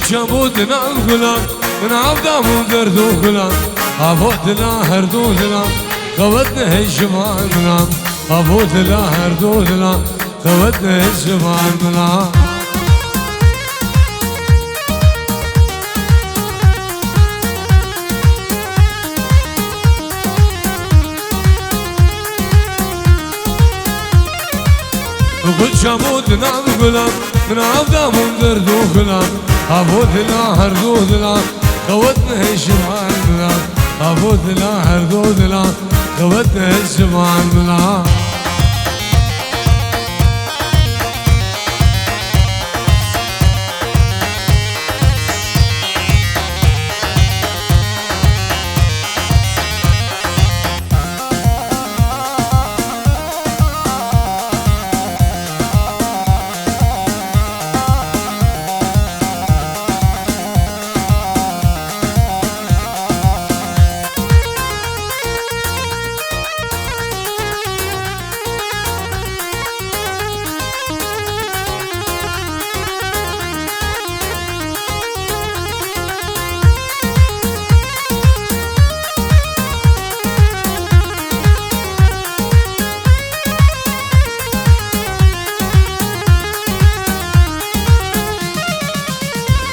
جابودنا الغلام من عبدا مدرد وغلام عبودنا هردودنا خوتنا الجمال منام عبودنا هردودنا خوتنا الجمال منام وقلت جابودنا الغلام من عبدا مدرد وغلام عبودنا هردودنا خوتنا الجمال منام عبودنا هردودنا خوتنا الجمال منام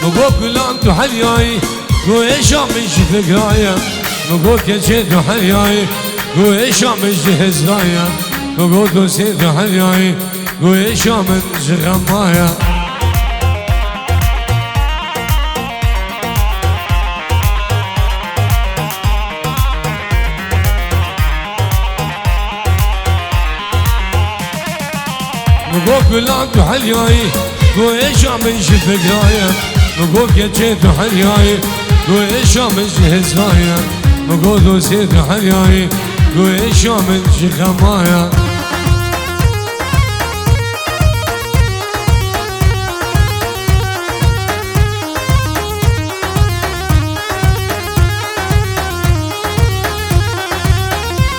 مقوك لانتو حلياي قو ايشا من شفك رايا مقوك يجيتو حلياي قو ايشا من جهز رايا مقوك سيتو حلياي قو ايشا من جغمايا مقوك لانتو حلياي قو ايشا من شفك رايا مقوك يجيتو حلياي قو ايشا من جهز رايا مقوك سيتو حلياي قو ايشا من جغمايا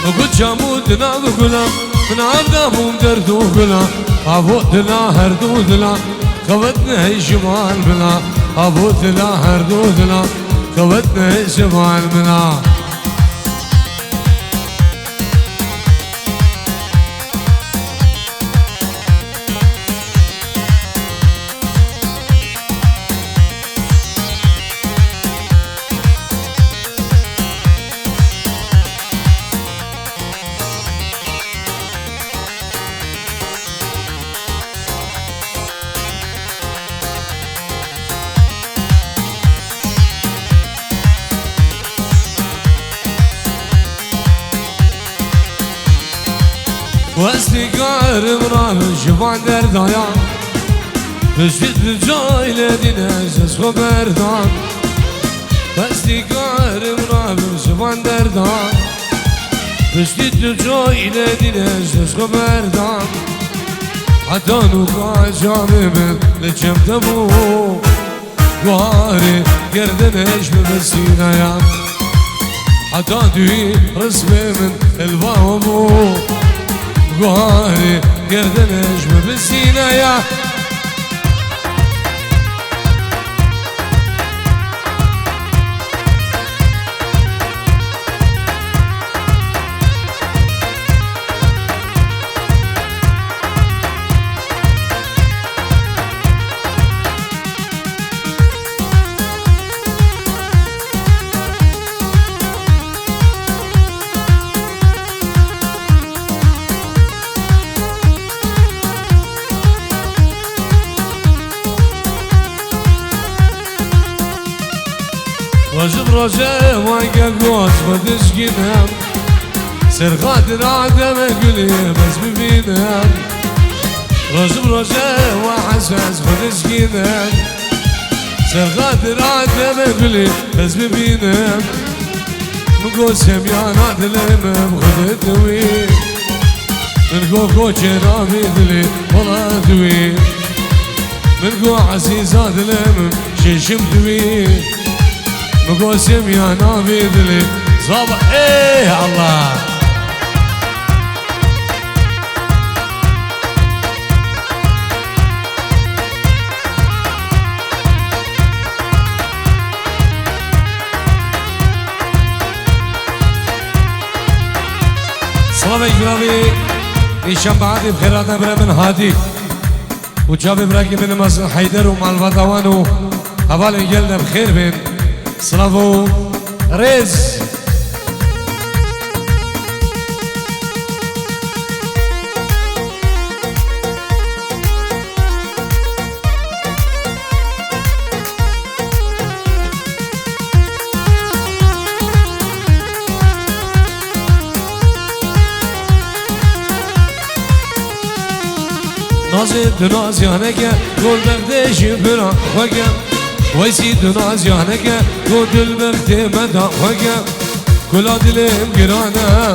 وقلت جامودنا الغلام من عبدا مدرد وغلام عبودنا هردودنا خوتنا الجمال منا عبودنا هردودنا خوتنا الجمال منا واستقار مرام شبان دردايا بشت الجاي لدينا اساس خبردان واستقار مرام شبان دردان بشت الجاي لدينا اساس خبردان حتى نوقع جانب لجم دمو وهاري قردن اجم بسينايا حتى دوي رسمي من البامو وهاري قردن اجم بسينايا رجب رجاء واقع قوس بدشقينهم سر غادر عدم قلي بس ببينهم رجب رجاء وحساس بدشقينهم سر غادر عدم قلي بس ببينهم نقول سميان عدلهم خذ الدوي نقول كوشنا بيدلي والله دوي نقول عزيز عدلهم شيشم دوي مقوسم يا نابي ذلي صبح ايه الله صلاة إكرامي إيشان بعدي بخيرات برا من هادي وجاب براكي من مصر حيدر ومع الفضوان وحوالي جلنا بخير بين صلاة ريز نازد ناز يانك قول بغدي شبرا وقا ويسيد ناز يانك قول البغدي مدى وقا كل عدلهم قرانا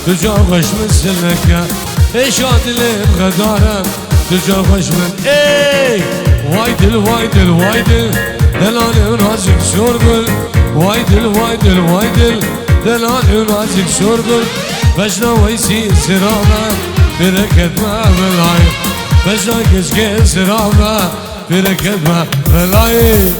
تجار غش من سلك ايش عدلهم غدارا تجار غش من اي وايدل وايدل وايدل دلالهم رازق شورقل وايدل وايدل وايدل دلالهم رازق شورقل بجنا ويسيد سرانا بركت ما بالعين بجنا كشكي سرانا بركت ما بالعين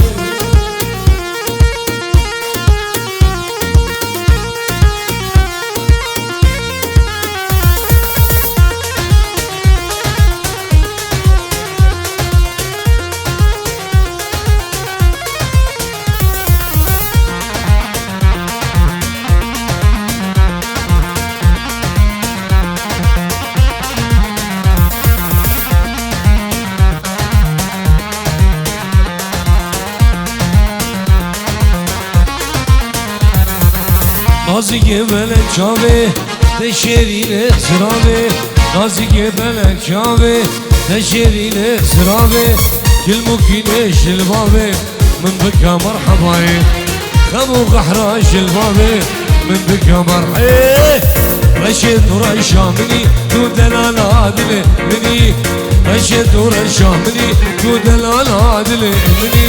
نازک بلک چاوه تشرین سراوه نازک بلک چاوه تشرین سراوه كل ممكن شلبابه من بكى مرحبا خمو قحرا شلبابه من بكى مرحبا رشد ورشا مني تو دلال عادل مني رشد ورشا مني تو دلال عادل مني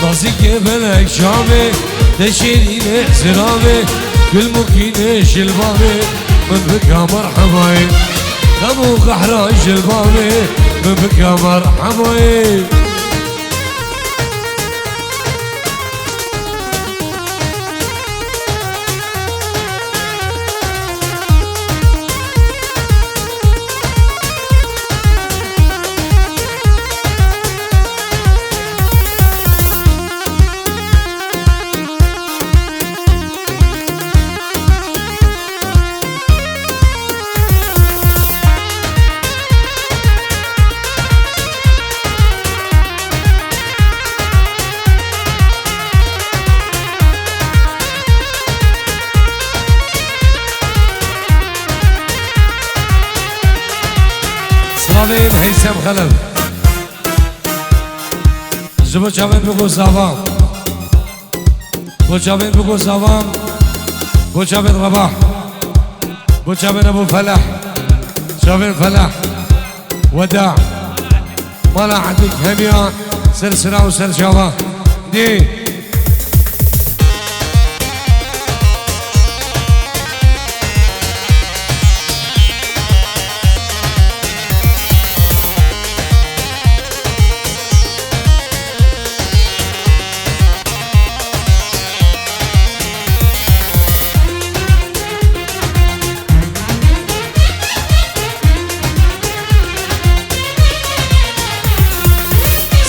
نازك بلك شاوه تشرين سراوه كل ممكن شلبابه من بكى مرحبا خمو قحرا شلبابه من بكى مرحبا سلامين هيثم خلل زبو چاوين بگو زاوام بو چاوين بگو زاوام بو چاوين رباح بو چاوين ابو فلاح چاوين فلاح وداع مالا عدك هميان سرسرا وسر شاوا دي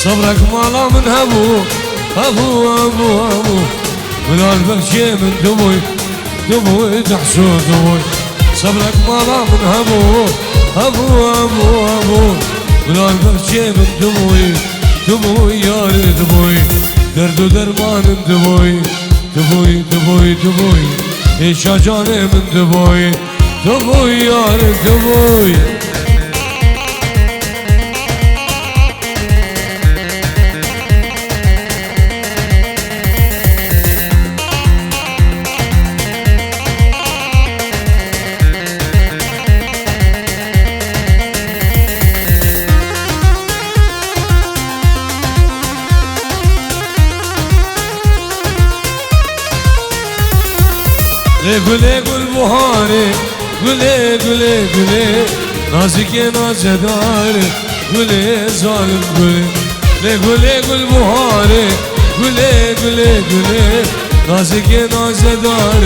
صبرك مالا من هبو هبو هبو هبو ولا البخشي من دبوي دبوي تحسو دبوي صبرك مالا من هبو هبو هبو هبو ولا البخشي من دبوي دبوي يا دبوي درد ودرمان دبوي دبوي دبوي دبوي ايش جاني من دبوي دبوي يا دبوي گله گل بهاره گله گله گله نازک نازدار گله ظالم گله گله گل بهاره گله گله گله نازک نازدار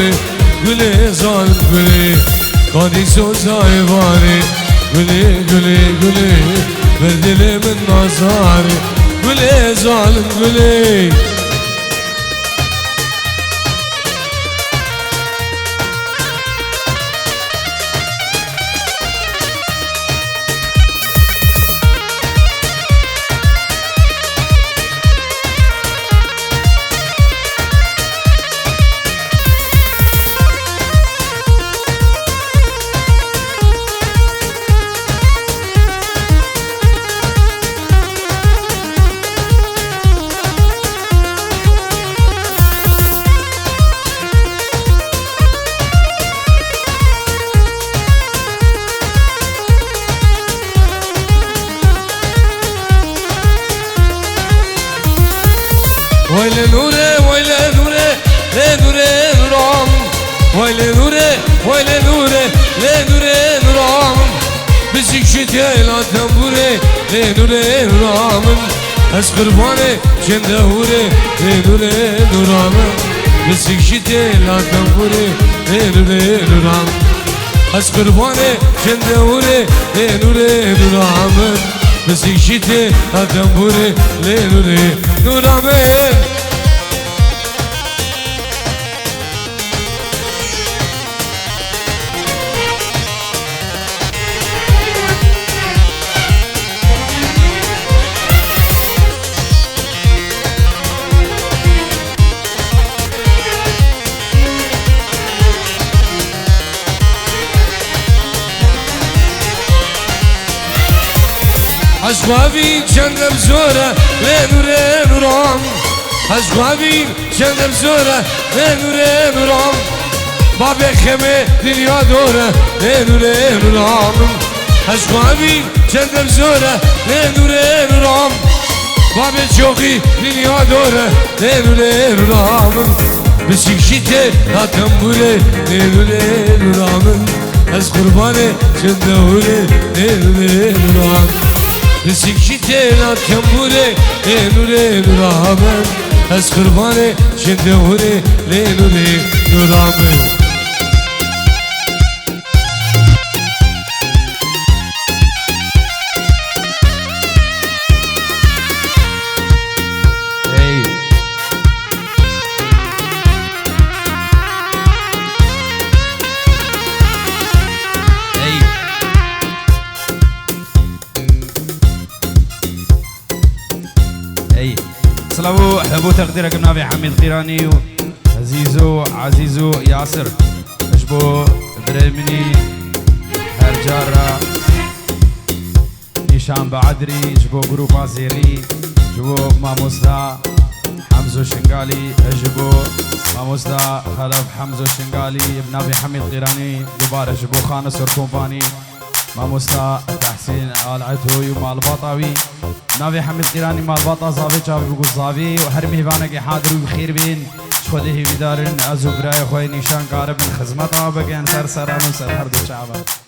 گله ظالم گله كاني سوزاي باري قولي قولي قولي بردلي من نظاري قولي ظالم قولي ويلي نوري ويلي نوري لي نوري نورام ويلي نوري ويلي نوري لي نوري نورام بزيك شتي لا تنبوري لي نوري نورام از قرباني جندهوري لي نوري نورام بزيك شتي لا تنبوري لي نوري نورام از قرباني جندهوري لي نوري نورام بزيك شتي لا تنبوري لي نوري نورام عشقابين شندم زورة لنوري نورام عشقابين شندم زورة لنوري نورام بابي خمي دنيا دورة لنوري نورام عشقابين شندم زورة لنوري نورام بابي شوقي دنيا دورة لنوري نورام بسيك شتي لا تنبوري لنوري نورام از قرباني شندهوري لنوري نورام بسيك شتي لا تنبوري لنوري نورام از قرباني شندهوري لنوري نورام سلامو حبو تقديرك نبي حميد قيراني عزيزو ياسر اشبو بريمني هرجارة نيشان بعدري اشبو جروب عزيري اشبو ماموستا حمزو شنقالي اشبو ماموستا خلف حمزو شنقالي بنبي حميد قيراني دوباره اشبو خانس كومباني ماموستا تحسين آل عتوي ومال بطاوي نافي حمد قيراني مال بطا زافي جابي بقول زافي وهر مهبانك حاضر وبخير بين شخده بدارن ازو براي خوي نيشان قارب من خدمتها بقين سر سرانو سر هر دو شعبه